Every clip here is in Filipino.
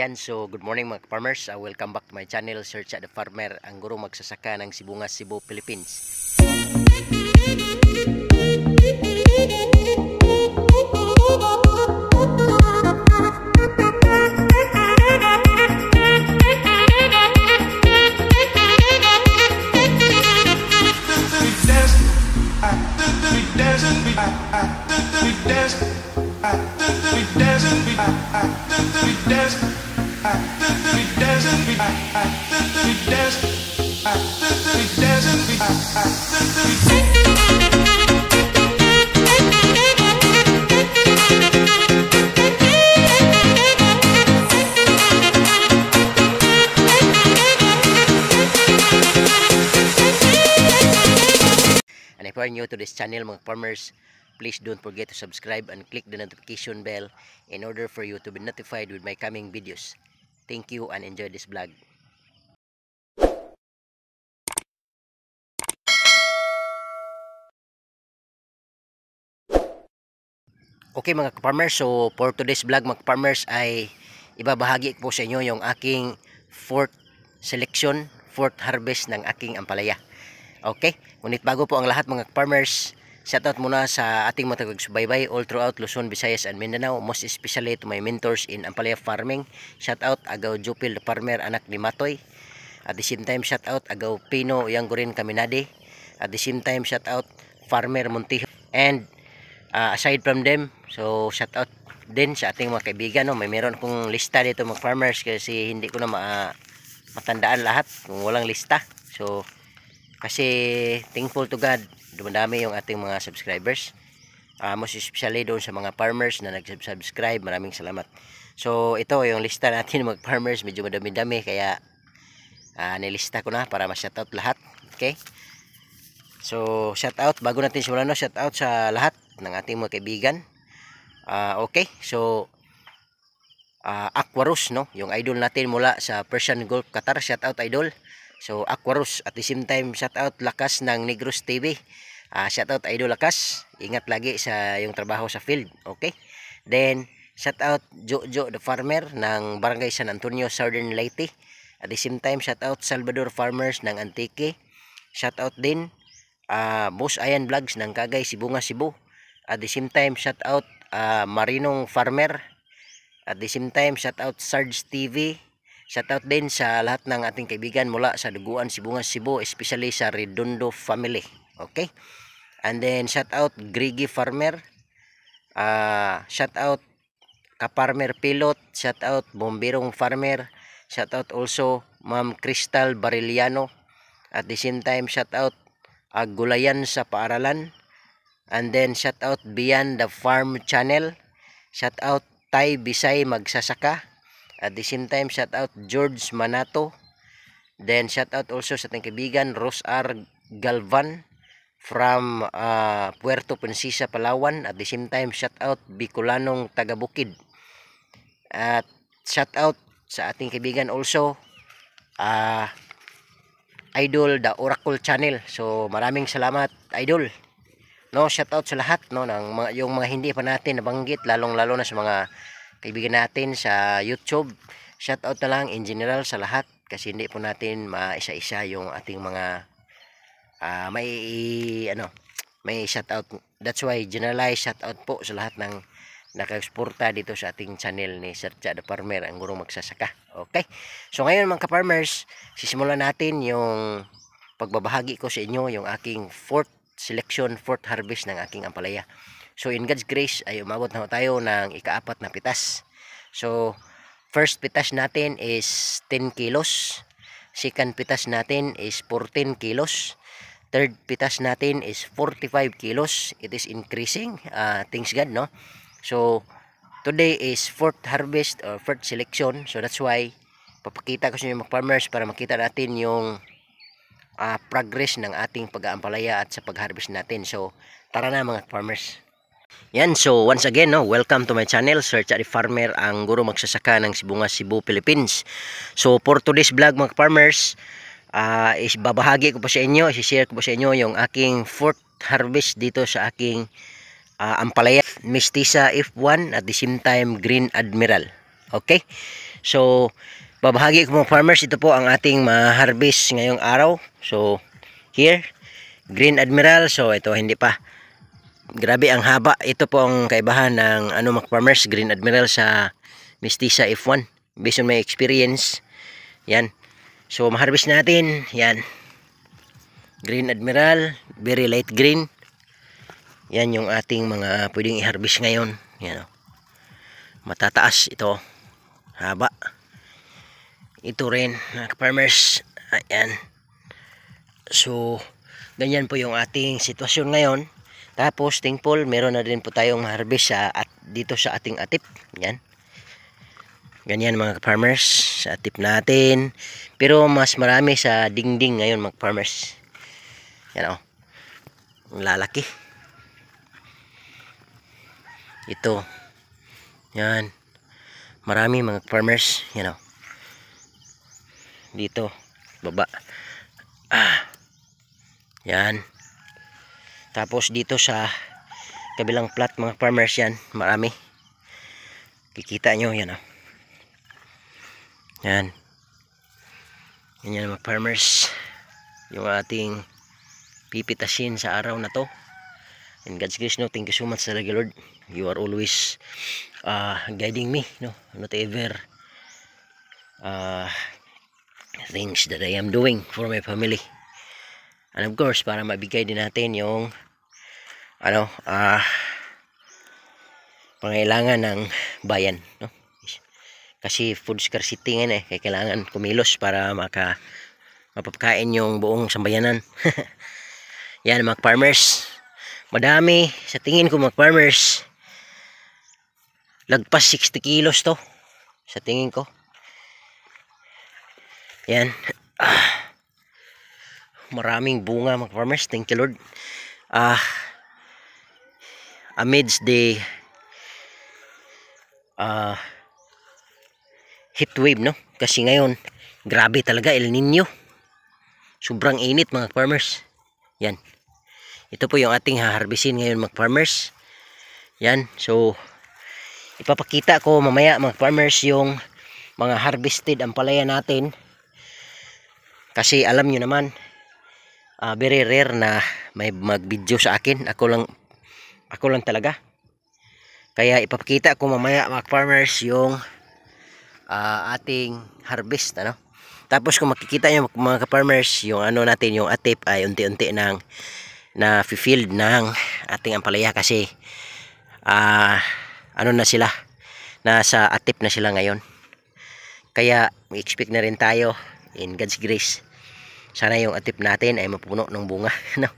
Yan, so good morning mga farmers. Welcome back to my channel, Search at the Farmer, ang guro magsasaka ng Sibungas, Cebu, Philippines. And if you are new to this channel mga farmers, please don't forget to subscribe and click the notification bell in order for you to be notified with my coming videos. Thank you and enjoy this vlog. Okay mga farmers, so for today's vlog mga farmers ay ibabahagi ko sa inyo yung aking fourth selection, fourth harvest ng aking ampalaya. Okay, ngunit bago po ang lahat mga farmers, shoutout muna sa ating mga taga-subaybay all throughout Luzon, Visayas and Mindanao, most especially to my mentors in ampalaya farming. Shoutout Agaw Jupil the Farmer, anak ni Matoy. At the same time shoutout Agaw Pino Yanggurin Kaminade. At the same time shoutout Farmer Montijo. And aside from them, so shoutout din sa ating mga kaibigan, no? Meron akong lista dito mga farmers kasi hindi ko na matandaan lahat kung walang lista. So kasi thankful to God, dumadami yung ating mga subscribers, most especially doon sa mga farmers na nag-subscribe. Maraming salamat. So ito yung lista natin mga farmers, medyo madami-dami kaya nilista ko na para ma-shoutout lahat. Okay, so shoutout, bago natin simulan, no, shoutout sa lahat ng ating mga kaibigan. Okay, so Aquarus, no, yung idol natin mula sa Persian Gulf, Qatar. Shoutout idol. So Aquarus, at the same time shoutout Lakas ng Negros TV. Shoutout idol Lakas, ingat lagi sa yung trabaho sa field. Okay, then shoutout Jojo the Farmer ng Barangay San Antonio, Southern Leyte. At the same time shoutout Salvador Farmers ng Antique. Shoutout din Boss Ayan Vlogs ng Kagay, Sibungas, Cebu. At the same time shoutout Marinong Farmer. At the same time shoutout Sarge TV. Shoutout din sa lahat ng ating kaibigan mula sa Duguan, Sibungas, Cebu, especially sa Redondo family. Okay, and then shoutout Grigi Farmer, shoutout Kaparmer Pilot, shoutout Bombirong Farmer, shoutout also Ma'am Crystal Bariliano. At the same time shoutout Gulayan sa Paaralan. And then shoutout Beyond the Farm Channel, shoutout Tay Bisay Magsasaka. At the same time shoutout George Manato. Then shoutout also sa ating kaibigan Rose R. Galvan from Puerto Princesa, Palawan. At the same time shoutout Bicolanong Tagabukid. At shoutout sa ating kaibigan also Idol the Oracle Channel. So maraming salamat idol, no, shoutout sa lahat, no, ng yung mga hindi pa natin nabanggit, lalong-lalo na sa mga kaibigan natin sa YouTube. Shoutout na lang in general sa lahat kasi hindi po natin maisa-isa yung ating mga may shoutout. That's why generalize shoutout po sa lahat ng naka-exporta dito sa ating channel ni Search at the Farmer, ang gurong magsasaka. Okay, so ngayon mga ka-farmers, sisimulan natin yung pagbabahagi ko sa inyo yung aking fourth selection, fourth harvest ng aking ampalaya. So in God's grace ay umabot na tayo ng ika-4 na pitas. So first pitas natin is 10 kilos. Second pitas natin is 14 kilos. Third pitas natin is 45 kilos. It is increasing. Thanks God, no? So today is fourth harvest or fourth selection. So that's why papakita ko sa inyo mga farmers para makita natin yung progress ng ating pag-aampalaya at sa pag-harvest natin. So tara na mga farmers. Yan, so once again, no, welcome to my channel, Search at the Farmer, ang guro magsasaka ng Sibungas, Cebu, Philippines. So for today's vlog mga farmers, is babahagi ko pa sa inyo, i-share ko pa sa inyo yung aking fourth harvest dito sa aking ampalaya, Mestiza F1 at the same time Green Admiral. Okay, So babahagi ko mga farmers, ito po ang ating ma-harvest ngayong araw. So here, Green Admiral. So ito hindi pa. Grabe ang haba. Ito po ang kaibahan ng mga farmers, Green Admiral sa Mestiza F1. Based on my experience. Yan. So ma-harvest natin. Yan. Green Admiral, very light green. Yan yung ating mga pwedeng i-harvest ngayon. Yan o. Matataas ito. Haba. Ito rin, farmers. Ayan. So, ganyan po yung ating sitwasyon ngayon. Tapos, thankful, meron na din po tayong harvest dito sa ating atip. Yan. Ganyan mga farmers, sa atip natin. Pero mas marami sa dingding ngayon mga farmers. Yan o. Ang lalaki. Ito. Yan. Marami mga farmers. Yan o. Dito. Baba. Yan. Tapos dito sa kabilang plat mga farmers yan. Marami. Kikita nyo. Yan o. Yan. Yan mga farmers. Yung ating pipitasin sa araw na to. And God's grace, no, thank you so much talaga Lord. You are always guiding me, no, whatever things that I am doing for my family. And of course, para mabigay din natin yung pangailangan ng bayan, no? Kasi food scarcity ngayon kaya kailangan kumilos para mapapakain yung buong sambayanan. Yan mga farmers, madami sa tingin ko mga farmers, lagpas 60 kilos to sa tingin ko. Yan. Maraming bunga mga farmers, thank you Lord. Amidst the heat wave, no, kasi ngayon grabe talaga, El Nino, sobrang init mga farmers. Yan. Ito po yung ating haharbisin ngayon mga farmers. Yan. So ipapakita ko mamaya mga farmers yung mga harvested ampalaya natin. Kasi alam nyo naman, very rare na may mag-video sa akin. Ako lang talaga. Kaya ipapakita ko mamaya mga farmers yung ating harvest, ano. Tapos kung makikita nyo mga farmers, yung natin, yung atip ay unti-unti nang na field ng ating ampalaya kasi na sila, nasa atip na sila ngayon. Kaya expect na rin tayo in God's grace, sana yung atip natin ay mapuno ng bunga, no?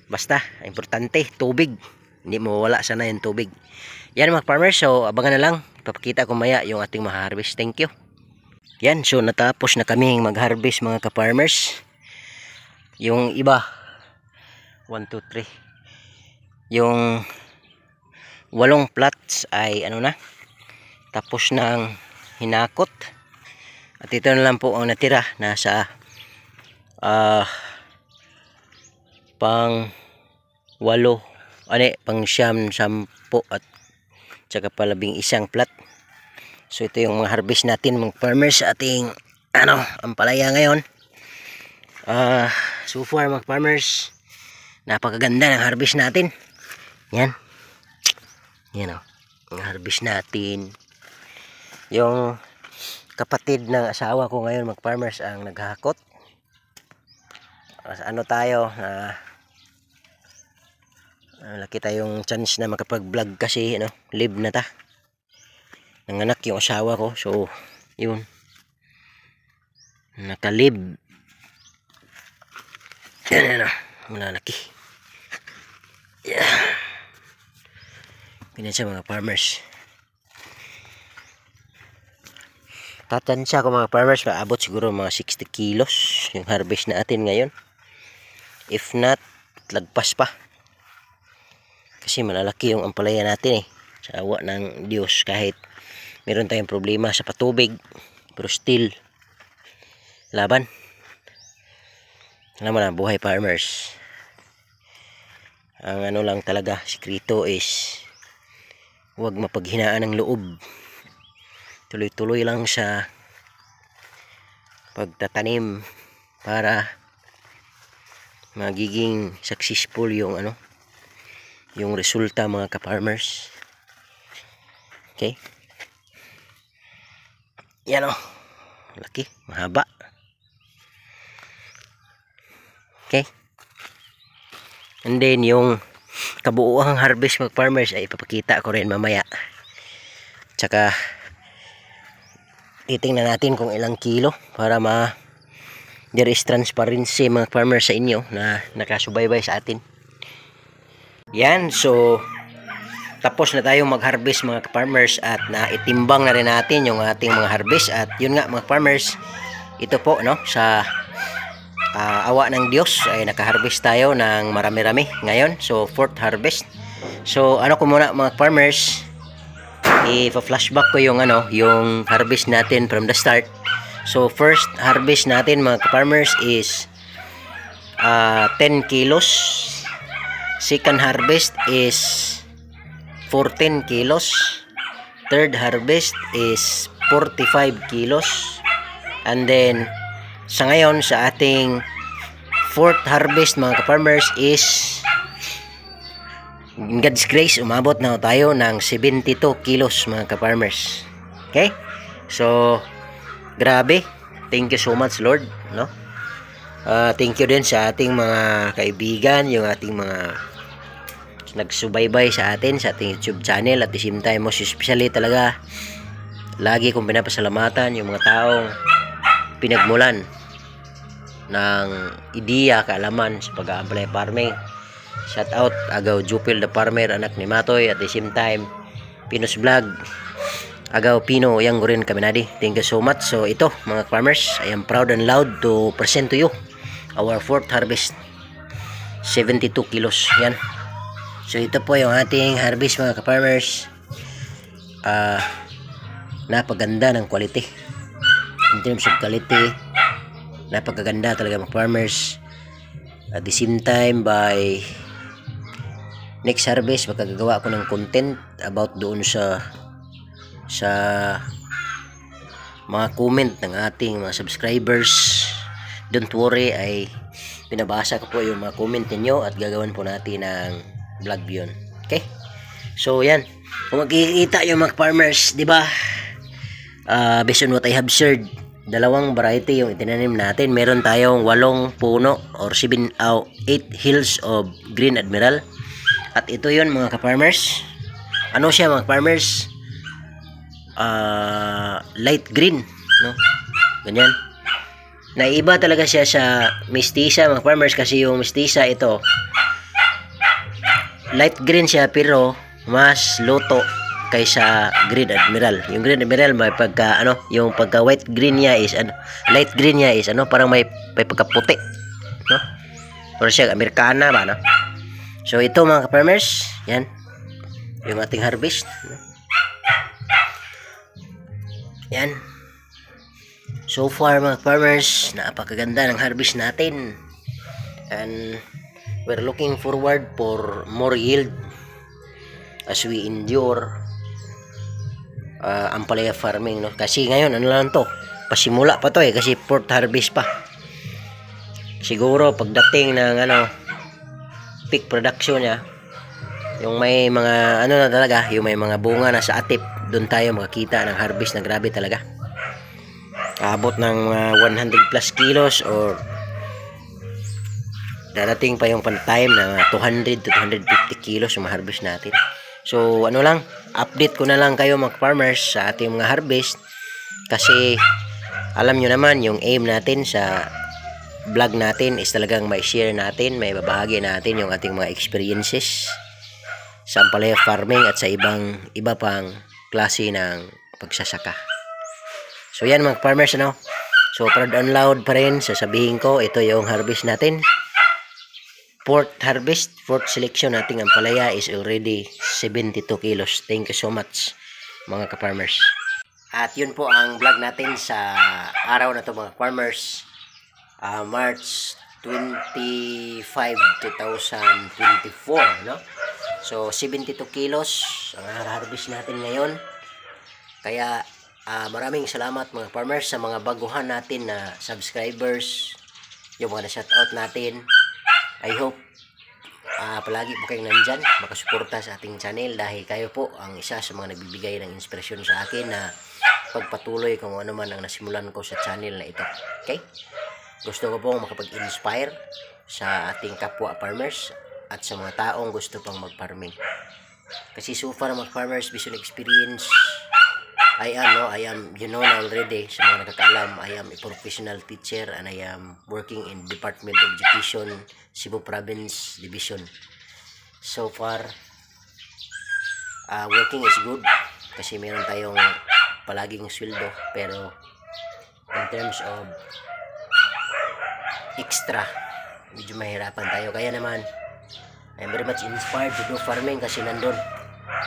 Basta importante tubig, hindi mawala sana yung tubig. Yan mga farmers, so abangan na lang, ipapakita ko maya yung ating ma-harvest. Thank you. Yan, so natapos na kaming mag-harvest mga ka-farmers. Yung iba 1, 2, 3. Yung 8 plots ay tapos nang hinakot. At ito na lang po ang natira, nasa pang 8, pang 9, 10 at saka pa 11 plat. So ito yung mga harvest natin mga farmers sa ating ampalaya ngayon. So far mga farmers, napakaganda ng harvest natin. Yan. Yan o. Ang harvest natin. Yung kapatid ng asawa ko ngayon mga farmers ang naghahakot. Tayo laki tayong chance na makapag-vlog kasi live na ta. Nanganak yung asawa ko. So yun. Nakalib. Yan malalaki. Yeah. Ganyan siya mga farmers. Tatansya ko mga farmers, maabot siguro mga 60 kilos yung harvest natin ngayon. If not, lagpas pa. Kasi malalaki yung ampalaya natin sa awa ng Diyos. Kahit meron tayong problema sa patubig, pero still laban. Alam mo na, buhay farmers. Ang lang talaga, sikrito is huwag mapaghinaan ng loob. tuloy-tuloy lang sa pagtatanim para magiging successful yung yung resulta mga ka-farmers. Okay, yan laki, mahaba. Okay, and then yung kabuuang harvest mga farmers ay ipapakita ko rin mamaya. Tsaka titingnan natin kung ilang kilo para there is transparency mga farmers sa inyo na nakasubaybay sa atin. Yan, so tapos na tayong mag-harvest mga farmers at naitimbang na rin natin yung ating mga harvest. At yun nga mga farmers, ito po sa awa ng Diyos ay nakaharvest tayo ng marami-rami ngayon. So 4th harvest. So ko muna mga farmers, i-flashback ko yung yung harvest natin from the start. So first harvest natin mga farmers is 10 kilos. Second harvest is 14 kilos. Third harvest is 45 kilos. And then sa ngayon sa ating 4th harvest mga farmers is in God's grace, umabot na tayo ng 72 kilos mga ka-farmers. Okay? So, grabe. Thank you so much, Lord. Thank you din sa ating mga kaibigan, yung ating mga nagsubaybay sa atin, sa ating YouTube channel. At the same time, most especially talaga, lagi kong pinapasalamatan yung mga taong pinagmulan ng ideya, kaalaman sa pag-a-apply farming. Shout out agaw Jupil the Farmer, anak ni Matoy, at the same time Pinos Vlog, agaw Pino yang rin kami nadi. Thank you so much. So ito mga farmers, I am proud and loud to present to you our 4th harvest, 72 kilos. Yan. So ito po yung ating harvest mga farmers. Napaganda ng quality. In terms of quality, napakaganda talaga mga farmers. At the same time, by next harvest magagawa ako ng content about doon sa mga comment ng ating mga subscribers. Don't worry, ay pinabasa ko po yung mga comment ninyo at gagawin po natin ng vlog yun. Okay, so yan, kung makikita yung mga farmers, di ba, based on what I have shared, dalawang variety yung itinanim natin. Meron tayong 8 puno or 8 hills of Green Admiral. At ito yun mga ka-farmers. Ano siya mga farmers? Light green, ganyan. Naiba talaga siya sa mestiza mga farmers, kasi yung mestiza ito light green siya pero mas luto kaysa Green Admiral. Yung Green Admiral may pagka yung pagka white green niya is light green niya is parang may pagkaputi, or siya Americana ba, So ito mga farmers, yan yung ating harvest. Yan. So far mga farmers, napakaganda ng harvest natin. And we're looking forward for more yield as we endure ampalaya farming, kasi ngayon lang to, pasimula pa to kasi 4th harvest pa. Siguro pagdating ng peak production niya, yung may mga na talaga, yung may mga bunga na sa atip, doon tayo makakita ng harvest na grabe talaga. Abot ng 100 plus kilos, or darating pa yung time na 200 to 250 kilos yung harvest natin. So lang, update ko na lang kayo mga farmers sa ating mga harvest, kasi alam nyo naman yung aim natin sa vlog natin is talagang may share natin, may babahagi natin yung ating mga experiences sa ampalaya farming at sa iba pang klase ng pagsasaka. So yan mga farmers, so proud and loud pa rin sasabihin ko, ito yung harvest natin. 4th harvest, 4th selection nating ampalaya is already 72 kilos. Thank you so much mga ka-farmers. At yun po ang vlog natin sa araw na to mga farmers. March 25, 2024, So 72 kilos ang harvest natin ngayon. Kaya Maraming salamat mga farmers sa mga baguhan natin na subscribers, yung mga na-shoutout natin. I hope palagi po kayong nandyan, makasuporta sa ating channel dahil kayo po ang isa sa mga nagbibigay ng inspirasyon sa akin na pagpatuloy kung ano man ang nasimulan ko sa channel na ito. Okay? Gusto ko pong makapag-inspire sa ating kapwa farmers at sa mga taong gusto pang mag-farming. Kasi so far mga farmers, based on experience, I am, you know na already, sa mga nakakaalam, I am a professional teacher and I am working in Department of Education, Cebu Province Division. So far, working is good kasi meron tayong palaging sweldo, pero in terms of extra, medyo mahirapan tayo. Kaya naman, I'm very much inspired to do farming kasi nandun,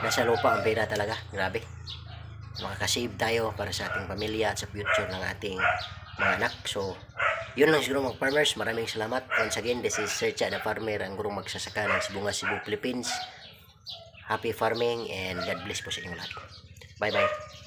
nasa lupa ang pera talaga. Grabe. Makakasave tayo para sa ating pamilya at sa future ng ating mga anak. So, yun lang siguro mga farmers. Maraming salamat. Once again, this is Sir Cha the Farmer, ang gurong magsasaka ng Sibungas, Cebu, Philippines. Happy farming and God bless po sa inyong lahat. Bye-bye.